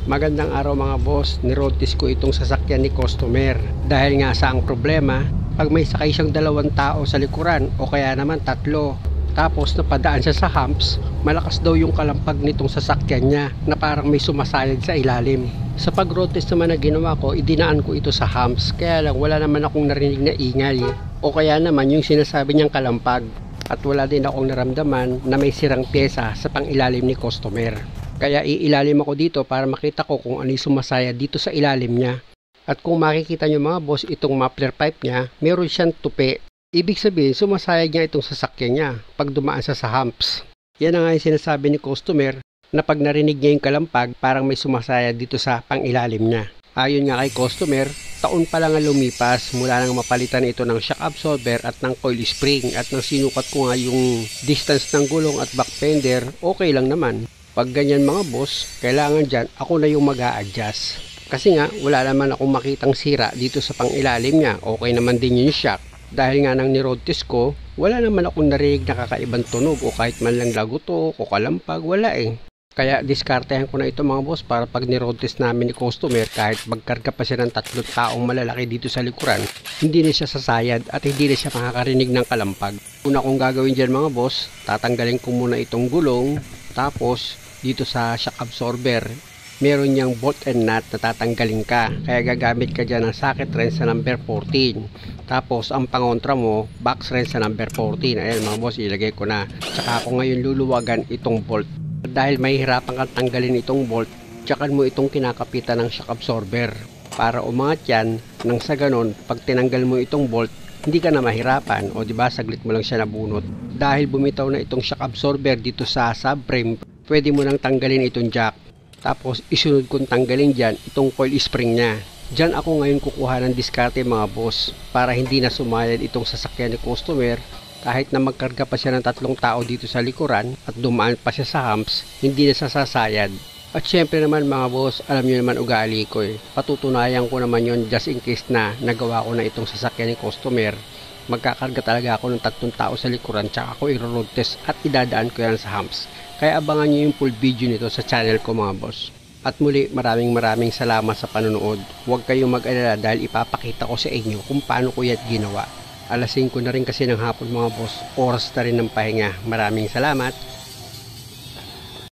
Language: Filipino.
Magandang araw mga boss, niroad test ko itong sasakyan ni customer. Dahil nga sa ang problema, pag may sakay siyang 2 tao sa likuran o kaya naman 3, tapos napadaan siya sa humps, malakas daw yung kalampag nitong sasakyan niya na parang may sumasayad sa ilalim. Sa pag-road test naman na ginawa ko, idinaan ko ito sa humps, kaya lang wala naman akong narinig na ingay o kaya naman yung sinasabi niyang kalampag. At wala din akong naramdaman na may sirang pyesa sa pangilalim ni customer. Kaya iilalim ako dito para makita ko kung ano yung sumasaya dito sa ilalim niya. At kung makikita nyo mga boss, itong muffler pipe niya, meron siyang tupi. Ibig sabihin, sumasayad niya itong sasakyan niya pag dumaan sa humps. Yan na nga yung sinasabi ni customer na pag narinig niya yung kalampag, parang may sumasayad dito sa pangilalim niya. Ayon nga kay customer, taon pa lang ang lumipas mula nang mapalitan ito ng shock absorber at ng coil spring, at nang sinukat ko nga yung distance ng gulong at back fender, okay lang naman. Pag ganyan mga boss, kailangan dyan ako na yung mag-a-adjust. Kasi nga wala naman akong makitang sira dito sa pangilalim niya, okay naman din yung shock. Dahil nga nang ni-road test ko, wala naman akong narinig na kakaibang tunog o kahit man lang lagutok o kalampag, wala eh. Kaya diskartehan ko na ito mga boss para pag ni-road test namin ni customer, kahit magkarga pa siya ng 3 taong malalaki dito sa likuran, hindi na siya sasayad at hindi na siya makakarinig ng kalampag. Una kong gagawin dyan mga boss, tatanggalin ko muna itong gulong, tapos dito sa shock absorber, meron niyang bolt and nut na tatanggalin ka. Kaya gagamit ka dyan ng socket wrench sa number 14. Tapos ang pangontra mo, box wrench sa number 14. Ayan mga boss, ilagay ko na. Tsaka ako ngayon luluwagan itong bolt. Dahil may hirapan kang tanggalin itong bolt, tsakan mo itong kinakapitan ng shock absorber para umangat yan. Nang sa ganon, pag tinanggal mo itong bolt, hindi ka na mahirapan, o diba saglit mo lang siya nabunot. Dahil bumitaw na itong shock absorber dito sa subframe, pwede mo nang tanggalin itong jack. Tapos isunod kong tanggalin dyan itong coil spring nya. Dyan ako ngayon kukuha ng diskarte mga boss para hindi na sumayad itong sasakyan ni customer. Kahit na magkarga pa siya ng 3 tao dito sa likuran at dumaan pa siya sa humps, hindi na sasayad. At syempre naman mga boss, alam nyo naman ugali ko eh. Patutunayan ko naman yon just in case na nagawa ko na itong sasakyan ni customer. Magkakarga talaga ako ng 3 tao sa likuran, tsaka ako i-road test at idadaan ko yan sa humps. Kaya abangan nyo yung full video nito sa channel ko mga boss. At muli, maraming salamat sa panonood. Huwag kayong mag-alala dahil ipapakita ko sa inyo kung paano ko yan ginawa. Alas 5 na rin kasi ng hapon mga boss, oras na rin ng pahinga. Maraming salamat.